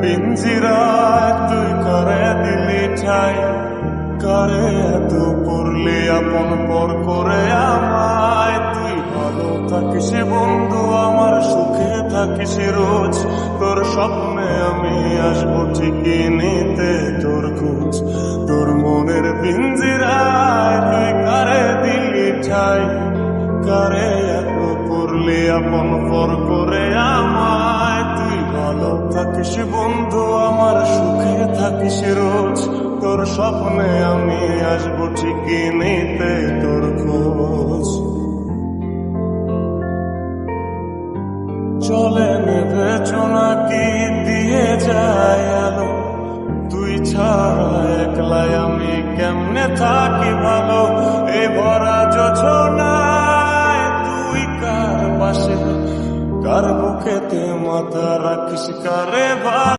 পিঞ্জিরায় তুই কারে দিলি ঠাই, কারে এত করলি আপন পর করে আমায়। তুই ভালো থাকিস বন্ধু আমার, সুখে থাকিস রোজ, তোর স্বপ্নে আমি আসবো ঠিকই নিতে তোর খোঁজ। তোর মনের পিঞ্জিরায় তুই কারে দিলি ঠাই, কারে এত করলি আপন পর করে আমায়। তুই ভালো থাকিস বন্ধু আমার, সুখে থাকিস রোজ, তোর স্বপ্নে আমি আসবো ঠিকই নিতে তোর খোঁজ। চলে নেবে চোনাকি দিয়ে যায় আলো, তুই ছাড়া একলাই আমি কেমনে থাকি ভালো। এ ভরা যোছনায় তুই কার পাশে, কার বুকেতে মাথা রাখিস, কারে